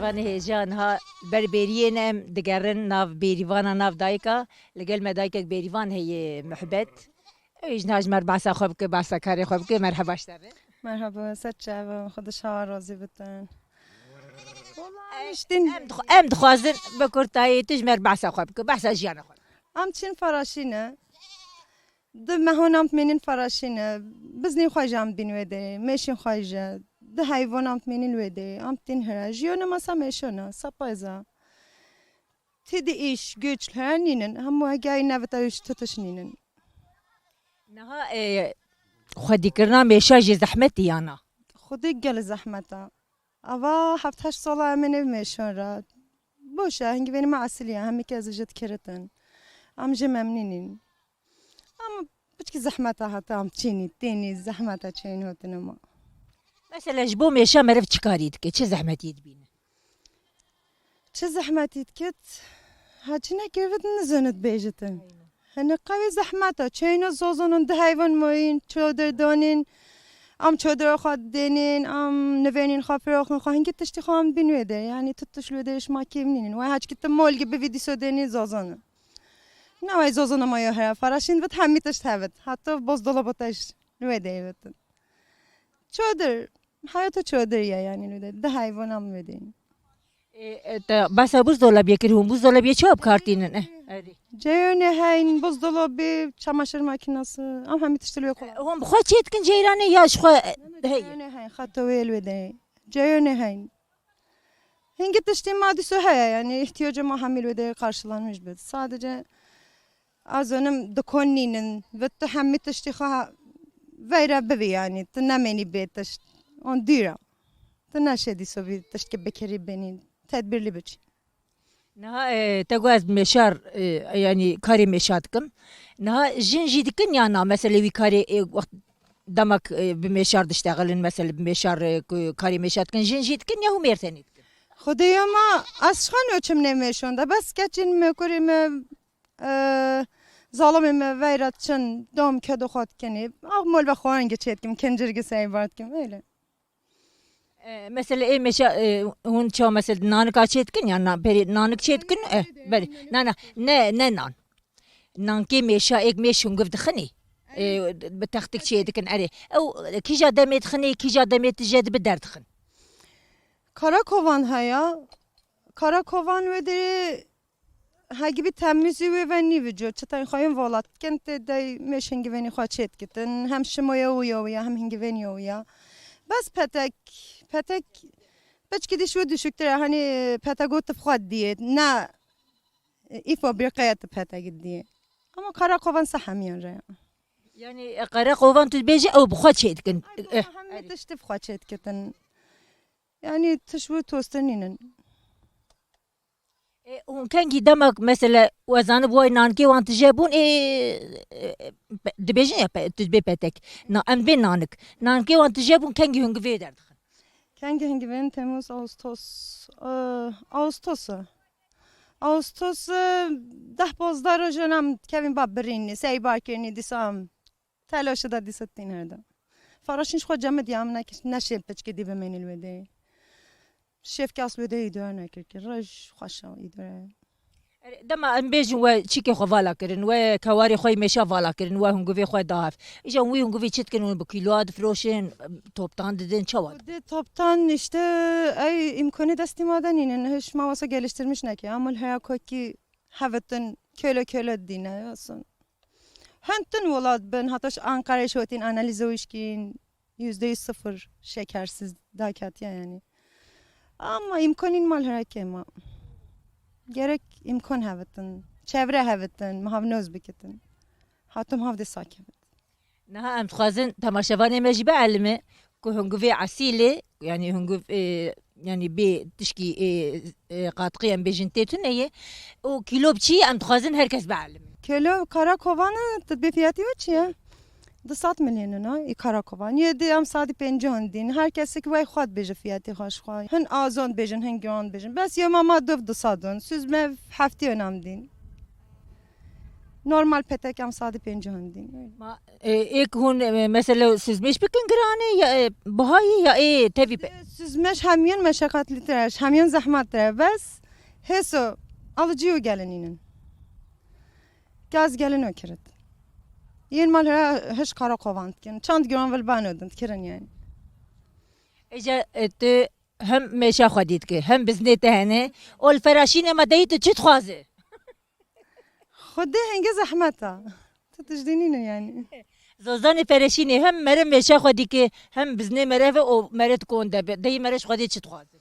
temaşevan heyecan ha berberiyen em digerin nav berivana nav dayka legel medayka berivan heye muhabbet ايش مربعسا خوبك بعسا كاري خوبك مرحبا اشتري مرحبا ستشعب خدش ها راضي بتن ام دخوازن بكرتاي تجمر بعسا خوبك بعسا جيانا خوبك ام تشين فراشينه ما هون ام منين فراشينه بزني خواجه بينوده ماشي خواجه ده حيوان ام منين وده ام تنهر جيونا ما سامشونا سبايزا تدي ايش güç هنينن هم جاي نفتاش تتشنينن نها خدي كرنا مشاجي زحمتي يانا خدي قال زحمته اوا هفتش سالا من مشون را باشه هنگی بینی معسلیه همی که از جد کردن ام جممنینین ام بچکی زحمته حتی ام چینی تینی زحمته چین هاتن ما مثلا جبو مشا مرف چکارید که چه زحمتی بینه چه زحمتی کت هاچی نکرد نزند بیجتن هنه قوی زحمته چین زوزانون ده حیوان ماین چادر دانین ام چادر خود دینین ام نوینین خواه فراخون خواه هنگی تشتی خواهم بینویده یعنی تتشلو درش ما کیمنین و هاچ کت مالگی به ویدیسو دینین زوزانه نه وای زوزانه ما یه فراشین و همی تشت هفت حتی باز دلابتش نویده ایوتن چادر حیات چادریه یعنی نویده ده حیوان هم نویدین بس buzdolabı kırıyorum. Buzdolabıya çöp kartının. Ceyhane hayn buzdolabı, çamaşır makinesi. Am hem yetiştiriyor kolay. Hon bu kaç yetkin ceyrane yaş koy. Ceyhane hayn hatta vel vede. Ceyhane hayn. Hangi tiştim madisi haya yani ihtiyacım hamil vede karşılanmış bir. Sadece az önüm dükkanının ve tahammül tiştiha veyra bevi yani. Tınameni betiş. On dira. Tınaşedi sobi tişke bekeri benin. Tedbirli biç. Naha tegaz meşar yani kari meşatkın. Naha jinji dikin yana mesela bir kari damak bir meşar dıştağılın mesela bir meşar kari meşatkın jinji dikin ya humerten dikin. Xudayama asxan ölçüm nemeşonda bas geçin me kurime zalimime veyratçın dom kedo xotkeni ağmol ve xoran geçetkim kencirge sayvartkim öyle. Mesela meşa hun ço mesela nanik açetkin ya peri nanik çetkin beri ne nan nanki meşa ek meşun gıvdıkhani بتاخدك شيء دكن أري أو كيجا دميت خني كيجا دميت جد بدرد خن Karakovan haya Karakovan ve de ha gibi temizi ve veni vücut çatay khayın volat kente de meşen giveni xaçet gitin hem şimoya uyo ya hem hingiveni uyo bas petek بچکی دیشو düşüktür hani petagot fxad diye ne ifo bir kayat petagid diye ama Karakovan sahamiyan ra yani Karakovan tübeji او بخواد شيء دكن هم تشتف خاçet gitin yani tışvu tostaninin كان قدامك مثلا وزن بوي نانكي وانت جابون دبيجن يا تدبي بتك نا ام بين نانك نانكي وانت جابون كان هنگ فيدر Kangi hangi ben Temmuz Ağustos dahbozlar canım Kevin Babberini sey barkerini disam telaşı da disattin herda Faraşın şu cemid yamına ki neşe peçke dibe menil vede şef kas vede idare ne ki raj xoşa idare دما ام بيجن و تشيكي خو فالا كرن و كواري خوي مشا فالا كرن و هنگو في خوي داف اجا وي هنگو في چتكن و بكيلوات فروشن توبtan dedin çavat. De toptan işte ay imkanı destimadan inen hiç mavasa geliştirmiş ne ki amul haya ki havetin köle dine olsun. Hentin volad ben hatta Ankara şotin analize işkin %0 şekersiz dakat yani. Ama imkanın mal harekema. Gerek imkan havetin, çevre havetin, mahavnoz bikitin. Hatum havde sakit. نها ام تخازن تماشفاني ماجي بعلمه كو هنگو في عسيله يعني هنگو يعني بي تشكي قاطقيا بجنتيتون هي وكيلو بشي ام تخازن هركز بعلمه Kilo Karakovan'ı tedbir fiyatı var ya. 200 milyon Karakovan. Yedi am sadi 50 din. Herkes ki vay xwad beje fiyatı hoş xway. Hen azon bejin, hen gran bejin. Bes ya mama dov 200 din. Siz me hafti önam din. normal petekam sadi 5 هندین ما ایک هون مثلا سزمش بکن گرانه یا بهایی یا تبی süzmeş hamiyon meşakkatli tere hamiyon zahmet tere bes heso alıcıyor gelininin gaz gelin ökeret yen mal hiç kara kovant ken çand güran vel ban ödün kirin yani اجا تو هم میشه خودید که هم بزنه تهنه اول فراشین ما دیت چت خوازه خود هنگه زحمتا تتجدینینو yani زوزان فراشینه هم مره میشه خودی که هم بزنه مره و مرد کنده دی مرش خودی چت خوازه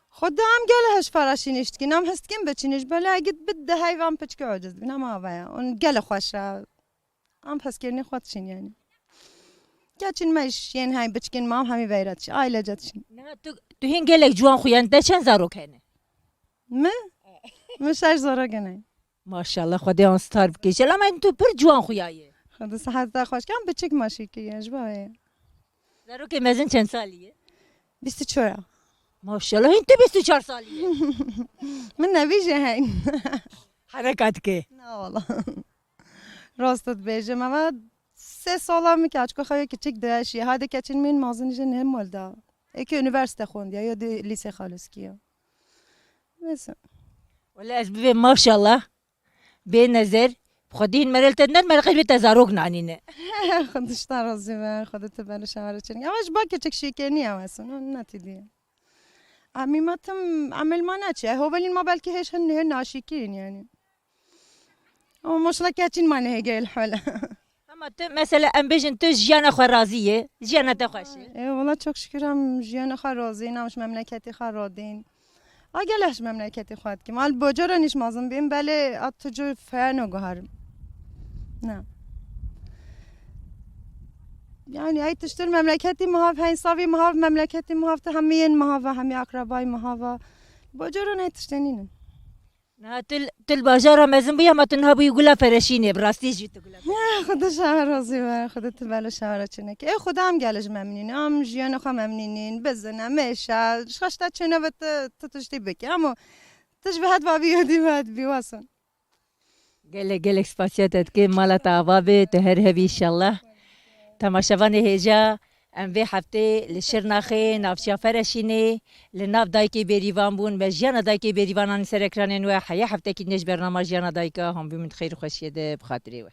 خود هم gel هش فراشین اشت ki nam hestkin beçiniş böyle git bid de hayvan peçke ödüz binam avaya on gel xoşa am peskerini xotşin yani geçin meş yen hay beçkin mam hemi veyratş ailecetşin نه تو هین گلک جوان خویان ده چند زارو کنه mi مشاش zora gene ماشاءالله خودی آن ستار بکش اما این تو پر جوان خویایه خود صحت da خوش کم beçik maşi ki yajba زارو که مزن چند سالیه 24 ماشاءالله این تو 24 سالیه من نویجه hayn حرکت که نه والله راستت بیجم ama 3 سالم می که خواهی که چک داشی هاده کچین من مازنیجه نه مالدا اکی üniversite خوندیا یا دی لیسه خالص کیا مثلا ولی از ببین ماشاءالله به نظر خودین مرلتندن مرقی به تزاروگ نانینه خودش ترازی و خودت بله شواره چنگ اماش با که چک شیکنی هم اصلا نتیدیه امیماتم عمل ما نچه هو ولین ما بلکه هیچ هنه ناشیکین yani ama ماشاءالله کچین ما نه گل حالا اما تو مثلا ام بیشن تو جیان خو راضیه جیان تا خوشه والله çok şükür hem جیان خو راضی نمش مملکتی خو رادین اگلش مملکتی خواهد که مال بجارا نیش مازم بیم بله اتجو فرنو گهارم نه yani ay tiştir memleketi muhav hensavi muhav memleketi muhav te hamiyen muhav hami akrabay muhav bajara ne tişteninin نه تل بازار مزن بیا ما تنها بی گلا فرشینه براستی جی تو گلا خدا شهر راضی و خدا تو بله شهر چنه که خدا هم گلش ممنونی هم جیان خو ممنونین بزنه میشه شخصا چنه و تشتی بکی اما تشبهت و بیادی بعد بیواسن گل اکسپاسیات که مالا تاوابه تو هر هبی انشالله تماشاوان هجا ام به هفته لشرناخه نافشا فرشینه لناف دایکی بریوان بون مجیان دایکی بریوانان سر اکرانن و حیا هفته کی نش برنامه جیان دایکا هم بمن خیر خوشیده بخاطری و